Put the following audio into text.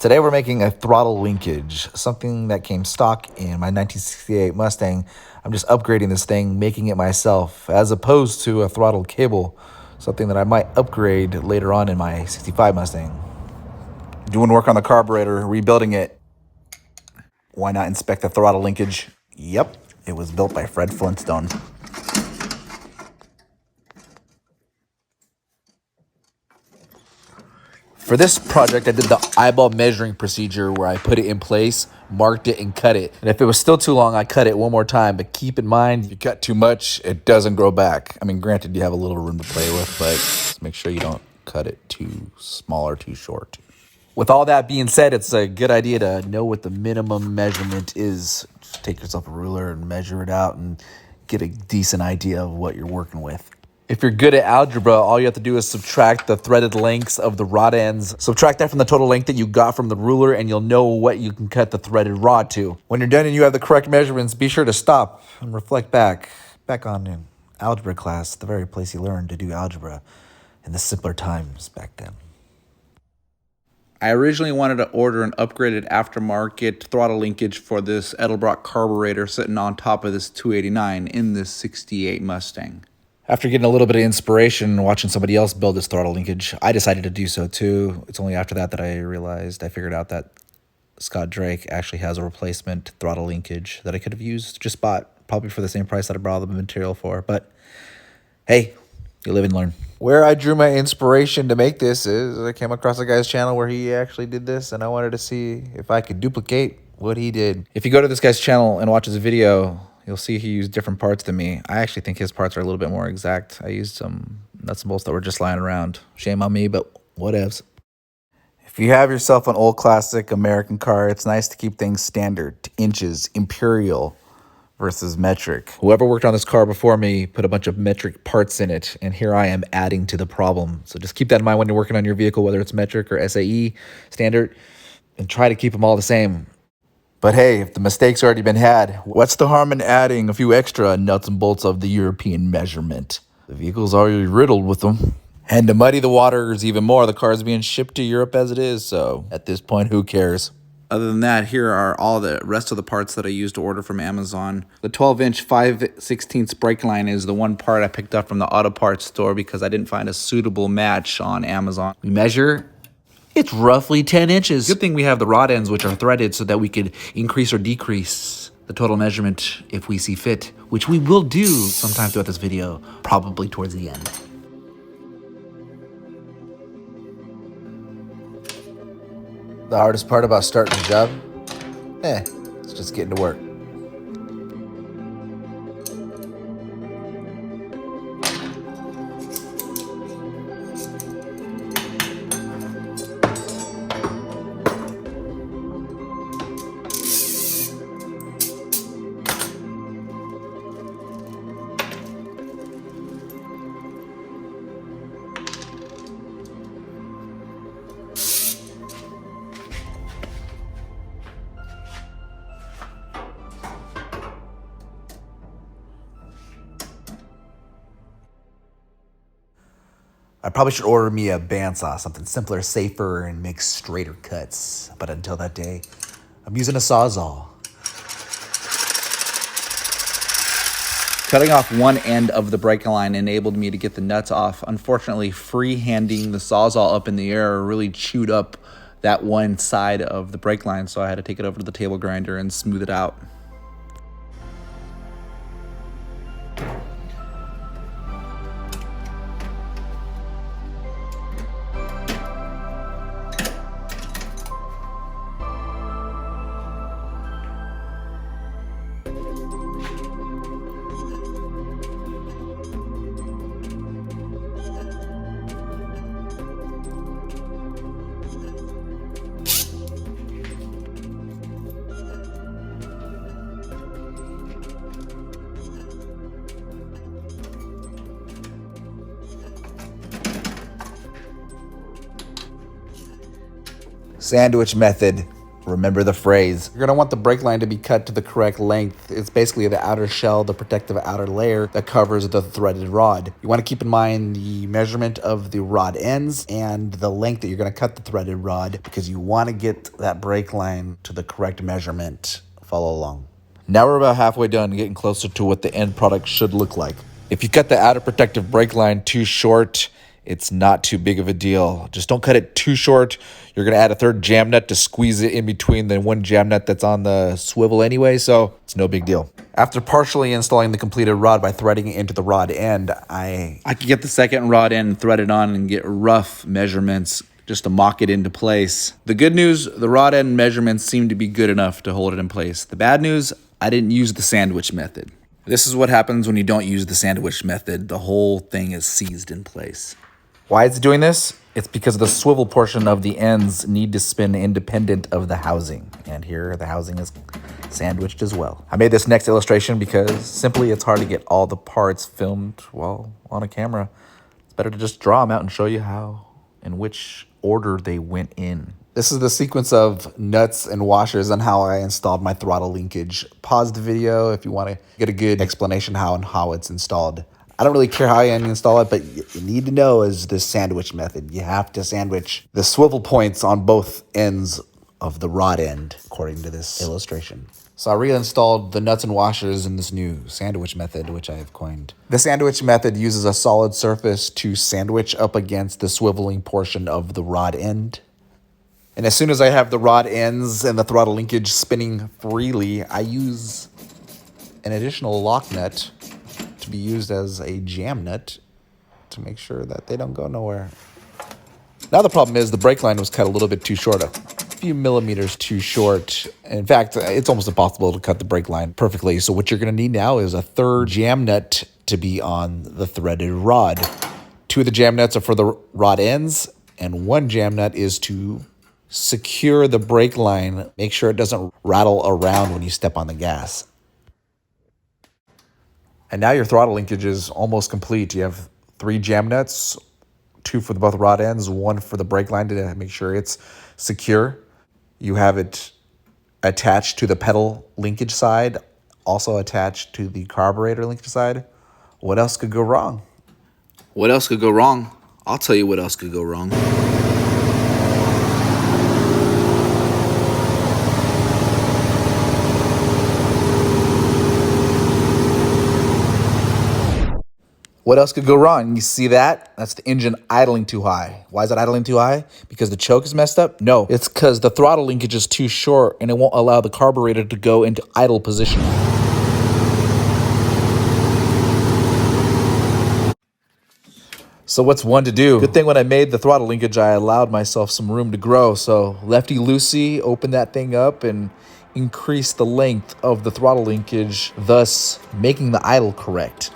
Today we're making a throttle linkage, something that came stock in my 1968 Mustang. I'm just upgrading this thing, making it myself, as opposed to a throttle cable, something that I might upgrade later on in my 65 Mustang. Doing work on the carburetor, rebuilding it. Why not inspect the throttle linkage? Yep, it was built by Fred Flintstone. For this project, I did the eyeball measuring procedure where I put it in place, marked it, and cut it. And if it was still too long, I cut it one more time. But keep in mind, if you cut too much, it doesn't grow back. I mean, granted, you have a little room to play with, but just make sure you don't cut it too small or too short. With all that being said, it's a good idea to know what the minimum measurement is. Just take yourself a ruler and measure it out and get a decent idea of what you're working with. If you're good at algebra, all you have to do is subtract the threaded lengths of the rod ends. Subtract that from the total length that you got from the ruler, and you'll know what you can cut the threaded rod to. When you're done and you have the correct measurements, be sure to stop and reflect back on an algebra class, the very place you learned to do algebra in the simpler times back then. I originally wanted to order an upgraded aftermarket throttle linkage for this Edelbrock carburetor sitting on top of this 289 in this 68 Mustang. After getting a little bit of inspiration watching somebody else build this throttle linkage, I decided to do so too. It's only after that I figured out that Scott Drake actually has a replacement throttle linkage that I could have used, just bought, probably for the same price that I brought the material for. But hey, you live and learn. Where I drew my inspiration to make this is I came across a guy's channel where he actually did this, and I wanted to see if I could duplicate what he did. If you go to this guy's channel and watch his video, you'll see he used different parts than me. I actually think his parts are a little bit more exact. I used some nuts and bolts that were just lying around. Shame on me, but whatevs. If you have yourself an old classic American car, it's nice to keep things standard, inches, imperial versus metric. Whoever worked on this car before me put a bunch of metric parts in it, and here I am adding to the problem. So just keep that in mind when you're working on your vehicle, whether it's metric or SAE standard, and try to keep them all the same. But hey, if the mistake's already been had, what's the harm in adding a few extra nuts and bolts of the European measurement? The vehicle's already riddled with them. And to muddy the waters even more, the car's being shipped to Europe as it is, so at this point, who cares? Other than that, here are all the rest of the parts that I used to order from Amazon. The 12-inch 5/16 brake line is the one part I picked up from the auto parts store because I didn't find a suitable match on Amazon. We measure. It's roughly 10 inches. Good thing we have the rod ends, which are threaded, so that we could increase or decrease the total measurement if we see fit, which we will do sometime throughout this video, probably towards the end. The hardest part about starting a job? It's just getting to work. I probably should order me a bandsaw, something simpler, safer, and make straighter cuts. But until that day, I'm using a Sawzall. Cutting off one end of the brake line enabled me to get the nuts off. Unfortunately, free-handing the Sawzall up in the air really chewed up that one side of the brake line, so I had to take it over to the table grinder and smooth it out. Sandwich method. Remember the phrase. You're gonna want the brake line to be cut to the correct length. It's basically the outer shell, the protective outer layer that covers the threaded rod. You wanna keep in mind the measurement of the rod ends and the length that you're gonna cut the threaded rod, because you wanna get that brake line to the correct measurement. Follow along. Now we're about halfway done, getting closer to what the end product should look like. If you cut the outer protective brake line too short, it's not too big of a deal. Just don't cut it too short. You're going to add a third jam nut to squeeze it in between the one jam nut that's on the swivel anyway, so it's no big deal. After partially installing the completed rod by threading it into the rod end, I could get the second rod end threaded on and get rough measurements just to mock it into place. The good news, the rod end measurements seem to be good enough to hold it in place. The bad news, I didn't use the sandwich method. This is what happens when you don't use the sandwich method. The whole thing is seized in place. Why it's doing this? It's because the swivel portion of the ends need to spin independent of the housing. And here the housing is sandwiched as well. I made this next illustration because simply it's hard to get all the parts filmed while on a camera. It's better to just draw them out and show you how, in which order they went in. This is the sequence of nuts and washers and how I installed my throttle linkage. Pause the video if you want to get a good explanation how it's installed. I don't really care how you install it, but you need to know is this sandwich method. You have to sandwich the swivel points on both ends of the rod end, according to this illustration. So I reinstalled the nuts and washers in this new sandwich method, which I have coined. The sandwich method uses a solid surface to sandwich up against the swiveling portion of the rod end. And as soon as I have the rod ends and the throttle linkage spinning freely, I use an additional lock nut to be used as a jam nut to make sure that they don't go nowhere. Now the problem is the brake line was cut a little bit too short, a few millimeters too short. In fact, it's almost impossible to cut the brake line perfectly. So what you're gonna need now is a third jam nut to be on the threaded rod. 2 of the jam nuts are for the rod ends, and 1 jam nut is to secure the brake line. Make sure it doesn't rattle around when you step on the gas. And now your throttle linkage is almost complete. You have 3 jam nuts, 2 for both rod ends, 1 for the brake line to make sure it's secure. You have it attached to the pedal linkage side, also attached to the carburetor linkage side. What else could go wrong? What else could go wrong? I'll tell you what else could go wrong. What else could go wrong? You see that? That's the engine idling too high. Why is it idling too high? Because the choke is messed up? No, it's because the throttle linkage is too short and it won't allow the carburetor to go into idle position. So what's one to do? Good thing when I made the throttle linkage, I allowed myself some room to grow. So lefty-loosey, open that thing up and increase the length of the throttle linkage, thus making the idle correct.